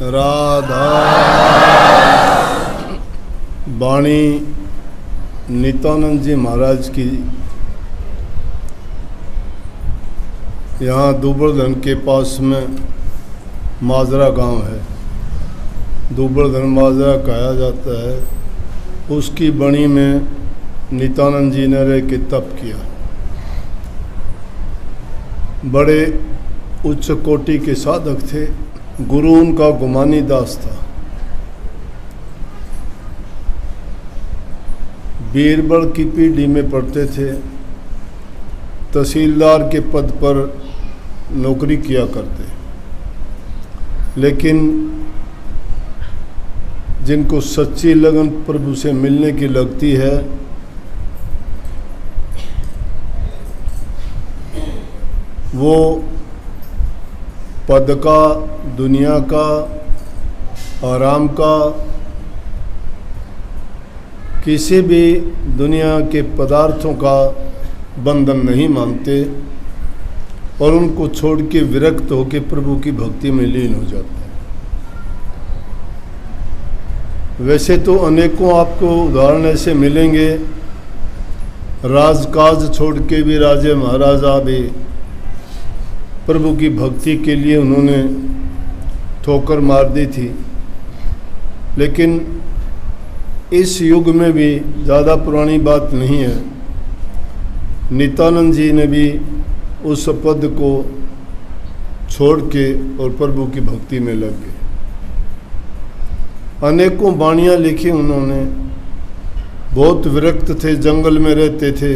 राधा। वाणी नित्यानंद जी महाराज की यहाँ दुबर्धन के पास में माजरा गांव है, दुबर्धन माजरा कहा जाता है। उसकी बणी में नित्यानंद जी ने रह के तप किया। बड़े उच्च कोटि के साधक थे। गुरु उनका गुमानी दास था। बीरबल की पीढ़ी में पढ़ते थे। तहसीलदार के पद पर नौकरी किया करते, लेकिन जिनको सच्ची लगन प्रभु से मिलने की लगती है, वो पद का, दुनिया का, आराम का, किसी भी दुनिया के पदार्थों का बंधन नहीं मानते और उनको छोड़ के विरक्त होकर प्रभु की भक्ति में लीन हो जाते हैं। वैसे तो अनेकों आपको उदाहरण ऐसे मिलेंगे। राजकाज छोड़ के भी राजे महाराजा भी प्रभु की भक्ति के लिए उन्होंने ठोकर मार दी थी। लेकिन इस युग में भी ज़्यादा पुरानी बात नहीं है, नित्यानंद जी ने भी उस पद को छोड़ के और प्रभु की भक्ति में लग गए। अनेकों वाणियाँ लिखी उन्होंने। बहुत विरक्त थे, जंगल में रहते थे,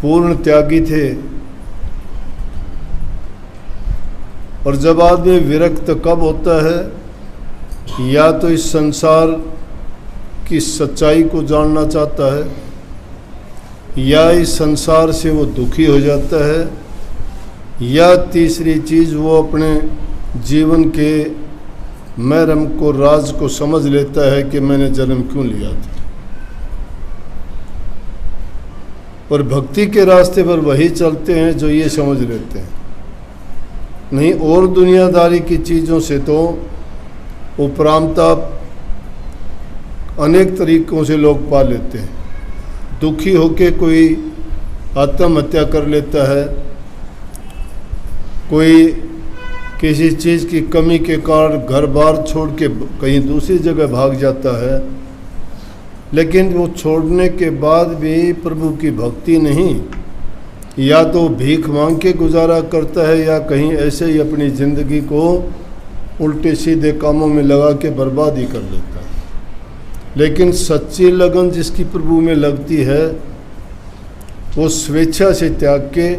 पूर्ण त्यागी थे। और जब आदमी विरक्त कब होता है, या तो इस संसार की सच्चाई को जानना चाहता है, या इस संसार से वो दुखी हो जाता है, या तीसरी चीज़ वो अपने जीवन के मरम को, राज को समझ लेता है कि मैंने जन्म क्यों लिया था। और भक्ति के रास्ते पर वही चलते हैं जो ये समझ लेते हैं। नहीं, और दुनियादारी की चीज़ों से तो उपरामता अनेक तरीकों से लोग पा लेते हैं। दुखी होके कोई आत्महत्या कर लेता है, कोई किसी चीज़ की कमी के कारण घर बार छोड़ के कहीं दूसरी जगह भाग जाता है। लेकिन वो छोड़ने के बाद भी प्रभु की भक्ति नहीं, या तो भीख मांग के गुजारा करता है, या कहीं ऐसे ही अपनी ज़िंदगी को उल्टे सीधे कामों में लगा के बर्बाद ही कर देता है। लेकिन सच्ची लगन जिसकी प्रभु में लगती है, वो स्वेच्छा से त्याग के,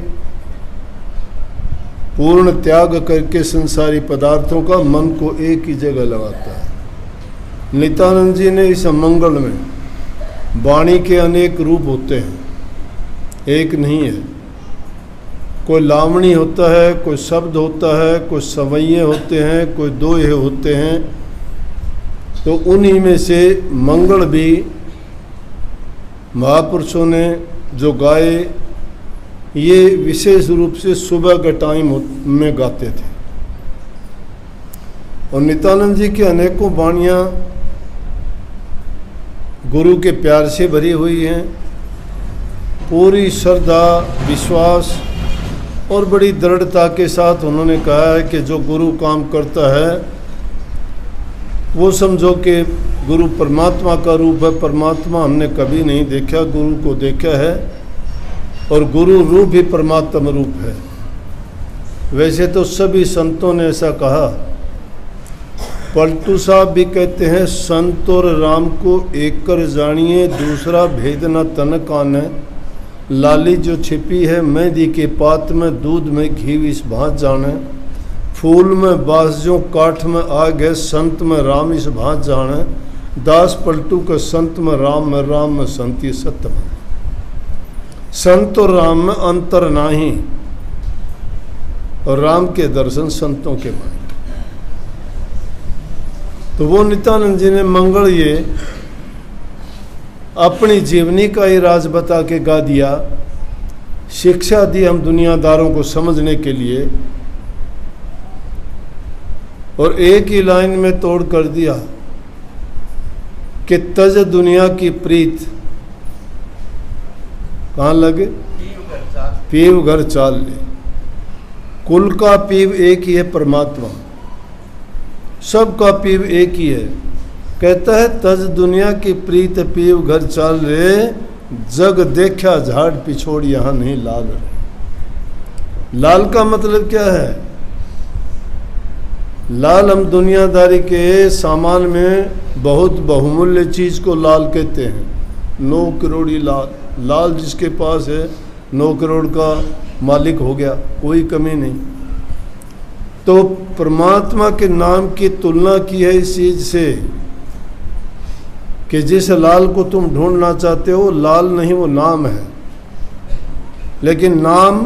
पूर्ण त्याग करके संसारी पदार्थों का मन को एक ही जगह लगाता है। नित्यानंद जी ने इस मंगल में वाणी के अनेक रूप होते हैं, एक नहीं है। कोई लावणी होता है, कोई शब्द होता है, कोई सवैये होते हैं, कोई दोहे होते हैं। तो उन्हीं में से मंगल भी महापुरुषों ने जो गाए, ये विशेष रूप से सुबह के टाइम में गाते थे। और नित्यानंद जी की अनेकों वाणियाँ गुरु के प्यार से भरी हुई हैं। पूरी श्रद्धा, विश्वास और बड़ी दृढ़ता के साथ उन्होंने कहा है कि जो गुरु काम करता है वो समझो कि गुरु परमात्मा का रूप है। परमात्मा हमने कभी नहीं देखा, गुरु को देखा है, और गुरु रूप भी परमात्मा रूप है। वैसे तो सभी संतों ने ऐसा कहा। पलटू साहब भी कहते हैं, संत और राम को एक कर जानिए, दूसरा भेद न तन कान है। लाली जो छिपी है मेहंदी के पात में, दूध में घी इस भांत जाने। फूल में बास जो काठ में आग है, संत में राम इस भांत जाने। दास पलटू के संत में राम में संत ये सत्य में। संत और राम में अंतर नाही, और राम के दर्शन संतों के माने। तो वो नित्यानंद जी ने मंगल ये अपनी जीवनी का ही राज बता के गा दिया। शिक्षा दी हम दुनियादारों को समझने के लिए और एक ही लाइन में तोड़ कर दिया कि तज दुनिया की प्रीत, कहाँ लगे? पीव घर चाल ले। कुल का पीव एक ही है, परमात्मा। सबका पीव एक ही है। कहता है तज दुनिया की प्रीत पीव घर चाल रे, जग देखा झाड़ पिछोड़ यहाँ नहीं लाल रे। लाल का मतलब क्या है? लाल हम दुनियादारी के सामान में बहुत बहुमूल्य चीज़ को लाल कहते हैं। 9 करोड़ी लाल, लाल जिसके पास है 9 करोड़ का मालिक हो गया, कोई कमी नहीं। तो परमात्मा के नाम की तुलना की है इस चीज से कि जिस लाल को तुम ढूंढना चाहते हो लाल नहीं, वो नाम है। लेकिन नाम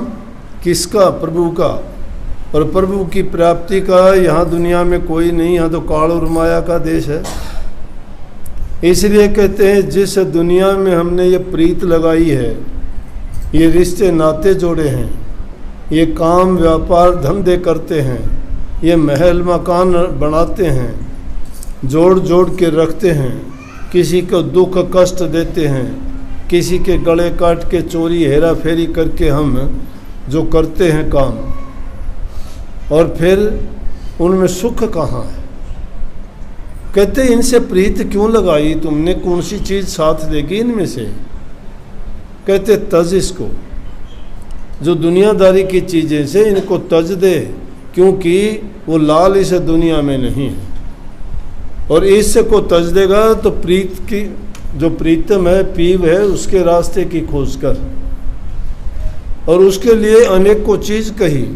किसका? प्रभु का। और प्रभु की प्राप्ति का यहाँ दुनिया में कोई नहीं, यहाँ तो काल और माया का देश है। इसलिए कहते हैं जिस दुनिया में हमने ये प्रीत लगाई है, ये रिश्ते नाते जोड़े हैं, ये काम व्यापार धंधे करते हैं, ये महल मकान बनाते हैं, जोड़ जोड़ के रखते हैं, किसी को दुख कष्ट देते हैं, किसी के गले काट के चोरी हेरा फेरी करके हम जो करते हैं काम, और फिर उनमें सुख कहाँ है? कहते इनसे प्रीत क्यों लगाई तुमने? कौन सी चीज़ साथ देगी इनमें से? कहते तज इसको, जो दुनियादारी की चीज़ें से इनको तज दे, क्योंकि वो लाल इस दुनिया में नहीं है। और इससे को तज देगा तो प्रीत की जो प्रीतम है, पीव है, उसके रास्ते की खोज कर। और उसके लिए अनेक को चीज़ कही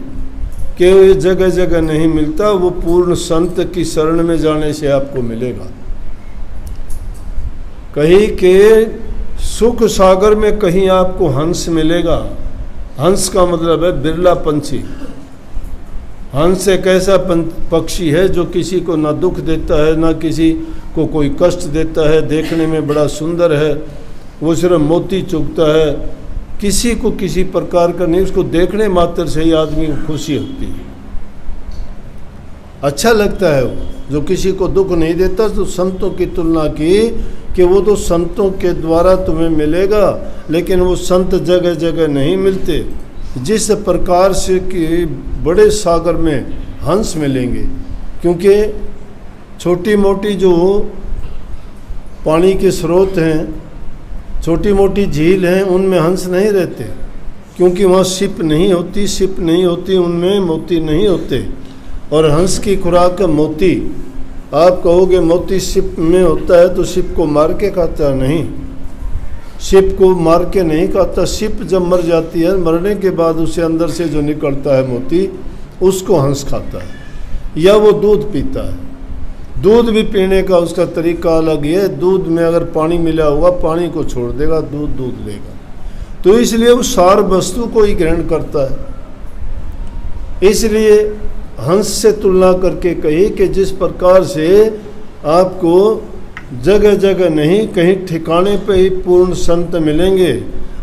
कि ये जगह जगह नहीं मिलता, वो पूर्ण संत की शरण में जाने से आपको मिलेगा। कहीं के सुख सागर में कहीं आपको हंस मिलेगा। हंस का मतलब है बिरला पंछी। हंस एक ऐसा पक्षी है जो किसी को ना दुख देता है, ना किसी को कोई कष्ट देता है, देखने में बड़ा सुंदर है, वो सिर्फ मोती चुगता है, किसी को किसी प्रकार का नहीं, उसको देखने मात्र से ही आदमी को खुशी होती है, अच्छा लगता है। वो जो किसी को दुख नहीं देता, तो संतों की तुलना की कि वो तो संतों के द्वारा तुम्हें मिलेगा, लेकिन वो संत जगह जगह नहीं मिलते। जिस प्रकार से कि बड़े सागर में हंस मिलेंगे, क्योंकि छोटी मोटी जो पानी के स्रोत हैं, छोटी मोटी झील हैं, उनमें हंस नहीं रहते, क्योंकि वहाँ सिप नहीं होती, उनमें मोती नहीं होते। और हंस की खुराक है मोती। आप कहोगे मोती सिप में होता है तो सिप को मार के खाता है? नहीं, सिप को मार के नहीं खाता। सिप जब मर जाती है, मरने के बाद उसे अंदर से जो निकलता है मोती, उसको हंस खाता है, या वो दूध पीता है। दूध भी पीने का उसका तरीका अलग ही है। दूध में अगर पानी मिला हुआ, पानी को छोड़ देगा, दूध लेगा। तो इसलिए वो सार वस्तु को ही ग्रहण करता है। इसलिए हंस से तुलना करके कही कि जिस प्रकार से आपको जगह जगह नहीं, कहीं ठिकाने पे ही पूर्ण संत मिलेंगे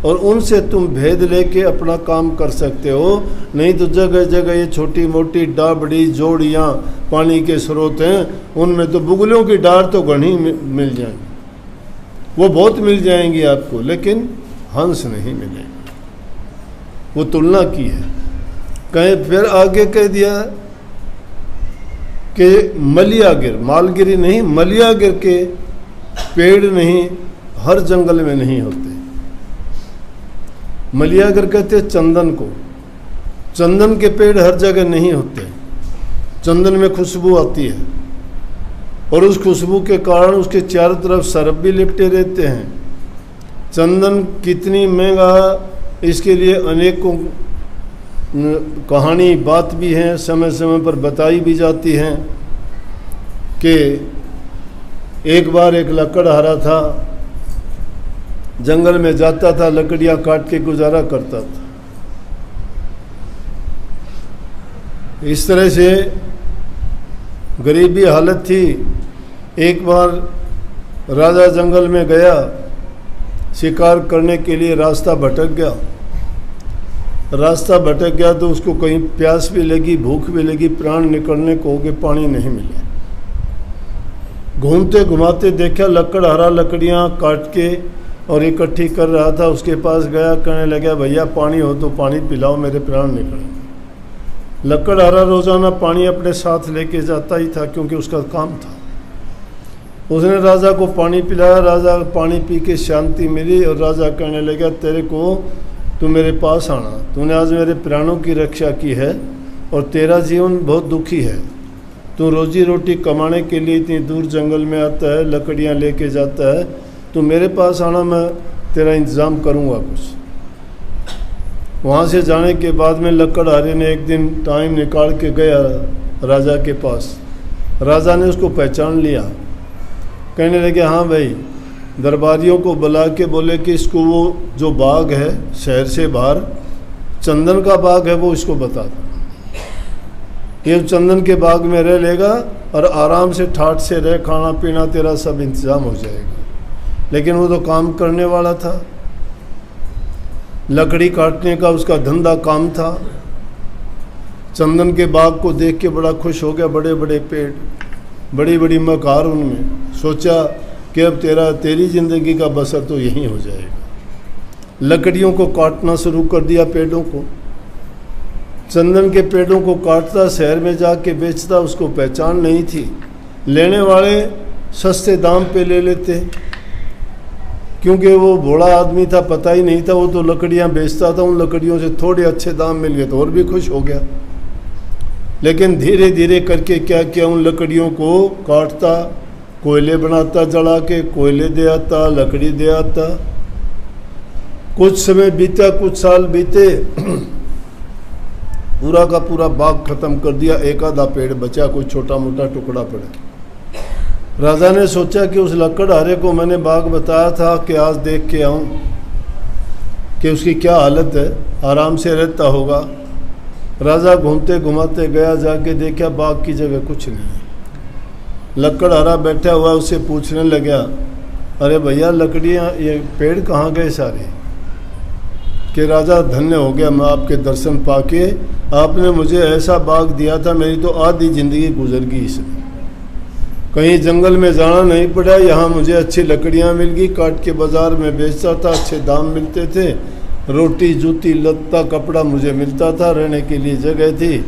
और उनसे तुम भेद लेके अपना काम कर सकते हो। नहीं तो जगह जगह ये छोटी मोटी डाबड़ी जोड़ियाँ पानी के स्रोत हैं, उनमें तो बुगलों की डार तो घनी मिल जाएंगी, वो बहुत मिल जाएंगी आपको, लेकिन हंस नहीं मिलेंगे। वो तुलना की है। कहीं फिर आगे कह दिया कि मलियागिर, मालगिरी नहीं, मलियागिर के पेड़ नहीं हर जंगल में नहीं होते। मलियागिर कहते हैं चंदन को। चंदन के पेड़ हर जगह नहीं होते। चंदन में खुशबू आती है और उस खुशबू के कारण उसके चारों तरफ सरप भी लिपटे रहते हैं। चंदन कितनी महंगा, इसके लिए अनेकों कहानी बात भी हैं, समय समय पर बताई भी जाती हैं कि एक बार एक लकड़हारा था, जंगल में जाता था, लकड़ियाँ काट के गुजारा करता था। इस तरह से गरीबी हालत थी। एक बार राजा जंगल में गया, शिकार करने के लिए रास्ता भटक गया। रास्ता भटक गया तो उसको कहीं प्यास भी लगी, भूख भी लगी, प्राण निकलने को हो गए, पानी नहीं मिला। घूमते घुमाते देखा लकड़हारा लकड़ियाँ काट के और इकट्ठी कर रहा था। उसके पास गया, कहने लगा भैया पानी हो तो पानी पिलाओ, मेरे प्राण निकले। लकड़हारा रोजाना पानी अपने साथ लेके जाता ही था क्योंकि उसका काम था। उसने राजा को पानी पिलाया, राजा पानी पी के शांति मिली और राजा कहने लगा तेरे को तू मेरे पास आना, तूने आज मेरे प्राणों की रक्षा की है और तेरा जीवन बहुत दुखी है। तू रोजी रोटी कमाने के लिए इतनी दूर जंगल में आता है, लकड़ियाँ लेके जाता है, तो मेरे पास आना, मैं तेरा इंतज़ाम करूँगा कुछ। वहाँ से जाने के बाद में लकड़हारे ने एक दिन टाइम निकाल के गया राजा के पास। राजा ने उसको पहचान लिया, कहने लगे हाँ भाई, दरबारियों को बुला के बोले कि इसको वो जो बाग है शहर से बाहर चंदन का बाग है वो इसको बता दो। ये चंदन के बाग में रह लेगा और आराम से ठाठ से रह, खाना पीना तेरा सब इंतज़ाम हो जाएगा। लेकिन वो तो काम करने वाला था, लकड़ी काटने का उसका धंधा काम था। चंदन के बाग को देख के बड़ा खुश हो गया, बड़े बड़े पेड़, बड़ी बड़ी मकार उनमें। सोचा कि अब तेरी ज़िंदगी का बसर तो यहीं हो जाएगा। लकड़ियों को काटना शुरू कर दिया, पेड़ों को, चंदन के पेड़ों को काटता, शहर में जाके बेचता। उसको पहचान नहीं थी, लेने वाले सस्ते दाम पे ले लेते क्योंकि वो बूढ़ा आदमी था, पता ही नहीं था। वो तो लकड़ियाँ बेचता था, उन लकड़ियों से थोड़े अच्छे दाम मिल गए तो और भी खुश हो गया। लेकिन धीरे धीरे करके क्या किया, उन लकड़ियों को काटता, कोयले बनाता, जला के कोयले दे आता, लकड़ी दे आता। कुछ समय बीता, कुछ साल बीते, पूरा का पूरा बाग खत्म कर दिया, एक आधा पेड़ बचा, कोई छोटा मोटा टुकड़ा पड़ा। राजा ने सोचा कि उस लकड़हारे को मैंने बाग बताया था कि आज देख के आऊं कि उसकी क्या हालत है, आराम से रहता होगा। राजा घूमते घुमाते गया, जाके देखा बाग की जगह कुछ नहीं। लकड़हारा बैठा हुआ उससे पूछने लगा, अरे भैया लकड़ियाँ, ये पेड़ कहाँ गए सारे? कि राजा धन्य हो गया मैं आपके दर्शन पाके, आपने मुझे ऐसा बाग दिया था, मेरी तो आधी ज़िंदगी गुजर गई इसमें। कहीं जंगल में जाना नहीं पड़ा, यहाँ मुझे अच्छी लकड़ियाँ मिल गई, काट के बाज़ार में बेचता था, अच्छे दाम मिलते थे, रोटी जूती लत्ता कपड़ा मुझे मिलता था, रहने के लिए जगह थी।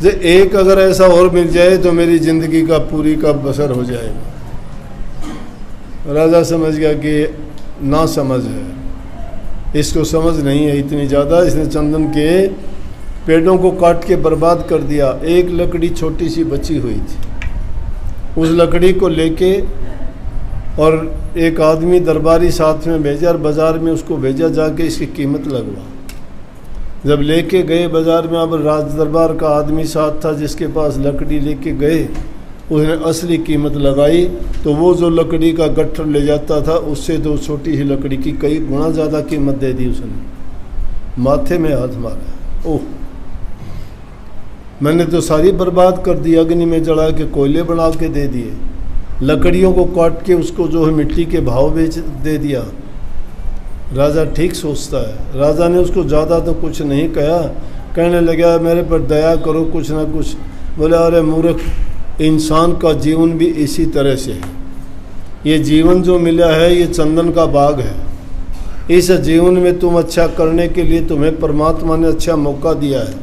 जे एक अगर ऐसा और मिल जाए तो मेरी ज़िंदगी का पूरी का बसर हो जाएगा। राजा समझ गया कि ना समझ है, इसको समझ नहीं है इतनी ज़्यादा। इसने चंदन के पेड़ों को काट के बर्बाद कर दिया। एक लकड़ी छोटी सी बची हुई थी, उस लकड़ी को लेके और एक आदमी दरबारी साथ में भेजा और बाज़ार में उसको भेजा, जाके इसकी कीमत लगवा। जब लेके गए बाज़ार में, अब राज दरबार का आदमी साथ था जिसके पास लकड़ी लेके गए, उसने असली कीमत लगाई तो वो जो लकड़ी का गट्ठर ले जाता था उससे तो छोटी ही लकड़ी की कई गुना ज़्यादा कीमत दे दी उसने। माथे में हाथ मारा, ओह मैंने तो सारी बर्बाद कर दी, अग्नि में जला के कोयले बना के दे दिए, लकड़ियों को काट के उसको जो है मिट्टी के भाव बेच दे दिया। राजा ठीक सोचता है। राजा ने उसको ज़्यादा तो कुछ नहीं कहा, कहने लगा मेरे पर दया करो कुछ ना कुछ। बोले अरे मूर्ख, इंसान का जीवन भी इसी तरह से है। ये जीवन जो मिला है ये चंदन का बाग है। इस जीवन में तुम अच्छा करने के लिए तुम्हें परमात्मा ने अच्छा मौका दिया है,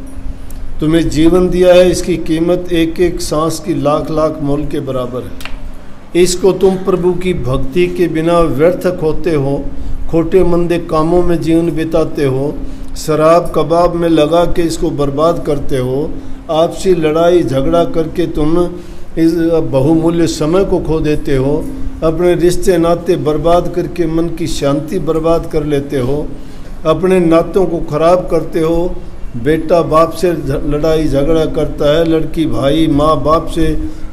तुम्हें जीवन दिया है, इसकी कीमत एक एक सांस की लाख लाख मोल के बराबर है। इसको तुम प्रभु की भक्ति के बिना व्यर्थ खोते हो, खोटे मंदे कामों में जीवन बिताते हो, शराब कबाब में लगा के इसको बर्बाद करते हो, आपसी लड़ाई झगड़ा करके तुम इस बहुमूल्य समय को खो देते हो, अपने रिश्ते नाते बर्बाद करके मन की शांति बर्बाद कर लेते हो, अपने नातों को खराब करते हो। बेटा बाप से लड़ाई झगड़ा करता है, लड़की भाई माँ बाप से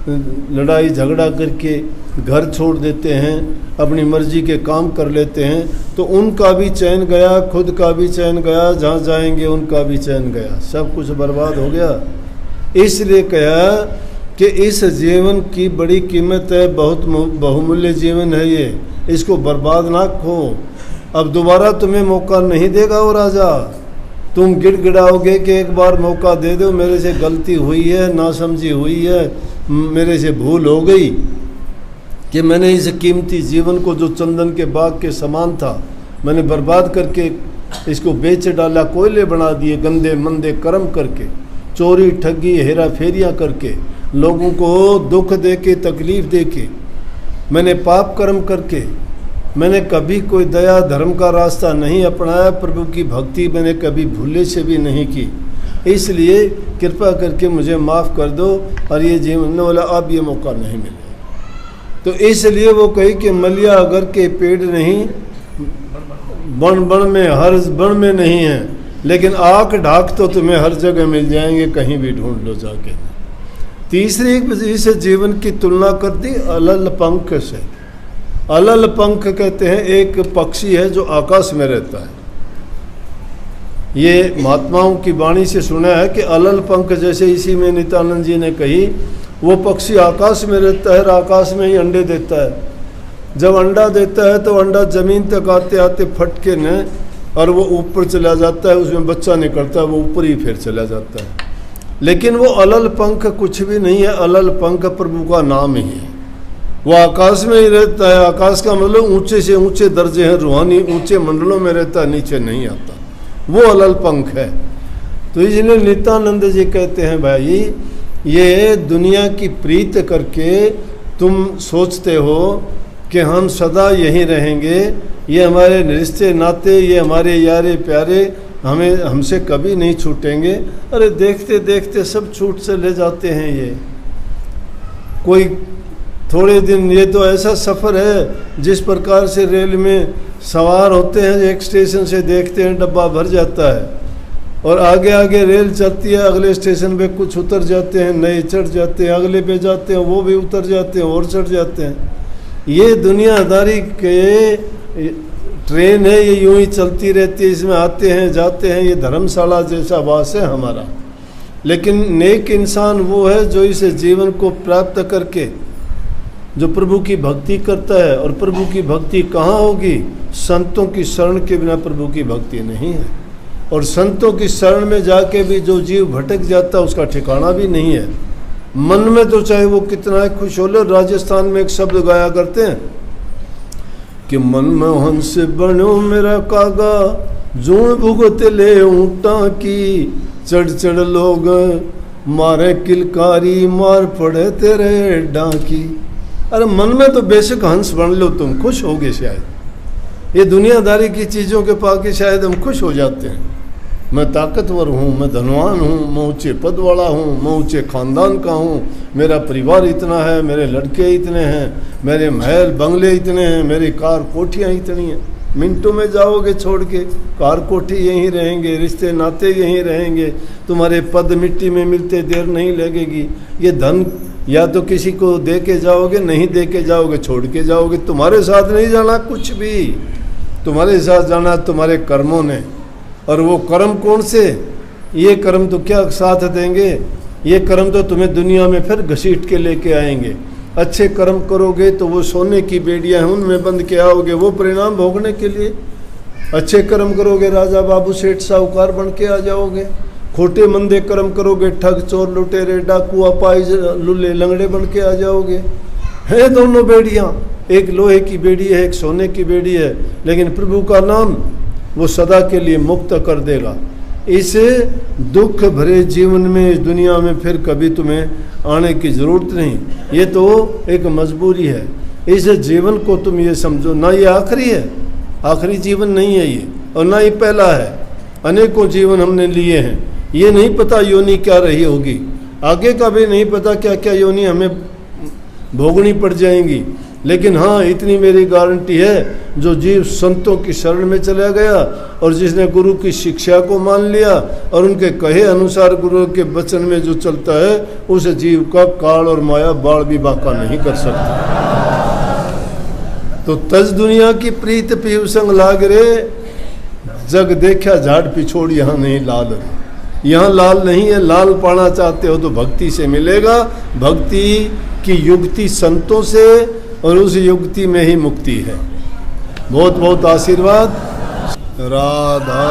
लड़ाई झगड़ा करके घर छोड़ देते हैं, अपनी मर्जी के काम कर लेते हैं, तो उनका भी चैन गया, खुद का भी चैन गया, जहाँ जाएंगे उनका भी चैन गया, सब कुछ बर्बाद हो गया। इसलिए कहा कि इस जीवन की बड़ी कीमत है, बहुत बहुमूल्य जीवन है ये, इसको बर्बाद ना खो। अब दोबारा तुम्हें मौका नहीं देगा वो राजा, तुम गिड़गिड़ाओगे कि एक बार मौका दे दो, मेरे से गलती हुई है, नासमझी हुई है, मेरे से भूल हो गई कि मैंने इस कीमती जीवन को जो चंदन के बाग के समान था मैंने बर्बाद करके इसको बेच डाला, कोयले बना दिए, गंदे मंदे कर्म करके, चोरी ठगी हेरा फेरियाँ करके, लोगों को दुख दे के तकलीफ़ दे के, मैंने पाप कर्म करके, मैंने कभी कोई दया धर्म का रास्ता नहीं अपनाया, प्रभु की भक्ति मैंने कभी भूले से भी नहीं की, इसलिए कृपा करके मुझे माफ़ कर दो और ये जीवन वाला अब ये मौका नहीं मिलेगा। तो इसलिए वो कही कि मलिया अगर के पेड़ नहीं बन बन में, हर बन में नहीं है, लेकिन आँख ढाक तो तुम्हें हर जगह मिल जाएंगे, कहीं भी ढूंढ लो जाके। तीसरी इस जीवन की तुलना कर दी अलल पंख से। अलल पंख कहते हैं एक पक्षी है जो आकाश में रहता है। ये महात्माओं की वाणी से सुना है कि अलल पंख, जैसे इसी में नित्यानंद जी ने कही, वो पक्षी आकाश में रहता है और आकाश में ही अंडे देता है। जब अंडा देता है तो अंडा ज़मीन तक आते आते फट के न और वो ऊपर चला जाता है, उसमें बच्चा निकलता है, वो ऊपर ही फिर चला जाता है। लेकिन वो अलल पंख कुछ भी नहीं है, अलल पंख प्रभु का नाम ही है। वो आकाश में ही रहता है। आकाश का मतलब ऊंचे से ऊंचे दर्जे हैं, रूहानी ऊंचे मंडलों में रहता है, नीचे नहीं आता, वो अलल पंख है। तो इसलिए नित्यानंद जी कहते हैं भाई, ये दुनिया की प्रीत करके तुम सोचते हो कि हम सदा यहीं रहेंगे, ये हमारे रिश्ते नाते, ये हमारे यारे प्यारे हमें हमसे कभी नहीं छूटेंगे। अरे देखते देखते सब छूट से ले जाते हैं। ये कोई थोड़े दिन, ये तो ऐसा सफ़र है जिस प्रकार से रेल में सवार होते हैं, एक स्टेशन से देखते हैं डब्बा भर जाता है और आगे आगे रेल चलती है, अगले स्टेशन पे कुछ उतर जाते हैं, नए चढ़ जाते हैं, अगले पे जाते हैं, वो भी उतर जाते हैं और चढ़ जाते हैं। ये दुनियादारी के ट्रेन है, ये यूं ही चलती रहती है, इसमें आते हैं जाते हैं, ये धर्मशाला जैसा वास है हमारा। लेकिन नेक इंसान वो है जो इस जीवन को प्राप्त करके जो प्रभु की भक्ति करता है। और प्रभु की भक्ति कहाँ होगी? संतों की शरण के बिना प्रभु की भक्ति नहीं है। और संतों की शरण में जाके भी जो जीव भटक जाता है उसका ठिकाना भी नहीं है। मन में तो चाहे वो कितना खुश हो ले। राजस्थान में एक शब्द गाया करते हैं कि मनमोहन से बनो मेरा कागा, जून भुगत ले ऊँटा की, चढ़ चढ़ लोग मारे किलकारी, मार पड़े तेरे डांकी। अरे मन में तो बेशक हंस बन लो, तुम खुश होगे शायद। ये दुनियादारी की चीज़ों के पाके शायद हम खुश हो जाते हैं। मैं ताकतवर हूँ, मैं धनवान हूँ, मैं ऊँचे पद वाला हूँ, मैं ऊँचे ख़ानदान का हूँ, मेरा परिवार इतना है, मेरे लड़के इतने हैं, मेरे महल बंगले इतने हैं, मेरी कार कोठियाँ इतनी हैं। मिनटों में जाओगे छोड़ के, कार कोठी यहीं रहेंगे, रिश्ते नाते यहीं रहेंगे, तुम्हारे पद मिट्टी में मिलते देर नहीं लगेगी। ये धन या तो किसी को दे के जाओगे, नहीं दे के जाओगे, छोड़ के जाओगे। तुम्हारे साथ नहीं जाना कुछ भी, तुम्हारे साथ जाना तुम्हारे कर्मों ने। और वो कर्म कौन से? ये कर्म तो क्या साथ देंगे, ये कर्म तो तुम्हें दुनिया में फिर घसीट के लेके आएंगे। अच्छे कर्म करोगे तो वो सोने की बेड़ियाँ हैं, उनमें बंद के आओगे वो परिणाम भोगने के लिए। अच्छे कर्म करोगे राजा बाबू सेठ साहूकार बन के आ जाओगे। खोटे मंदे कर्म करोगे ठग चोर लुटेरे डाकू अपाइज लुल्ले लंगड़े बन के आ जाओगे। हैं दोनों बेड़ियाँ, एक लोहे की बेड़ी है, एक सोने की बेड़ी है, लेकिन प्रभु का नाम वो सदा के लिए मुक्त कर देगा। इस दुख भरे जीवन में, इस दुनिया में फिर कभी तुम्हें आने की ज़रूरत नहीं। ये तो एक मजबूरी है। इस जीवन को तुम ये समझो, ना ये आखिरी है, आखिरी जीवन नहीं है ये, और ना ही पहला है। अनेकों जीवन हमने लिए हैं, ये नहीं पता योनि क्या रही होगी, आगे का भी नहीं पता क्या क्या योनि हमें भोगनी पड़ जाएंगी। लेकिन हाँ, इतनी मेरी गारंटी है, जो जीव संतों की शरण में चला गया और जिसने गुरु की शिक्षा को मान लिया और उनके कहे अनुसार गुरु के वचन में जो चलता है, उस जीव का काल और माया बाढ़ भी बाका नहीं कर सकता। तो तज दुनिया की प्रीत पीव संग लाग रे, जग देखा झाड़ पिछोड़ यहाँ नहीं लाल। यहाँ लाल नहीं है। लाल पाना चाहते हो तो भक्ति से मिलेगा। भक्ति की युक्ति संतों से, और उस युक्ति में ही मुक्ति है। बहुत बहुत आशीर्वाद। राधा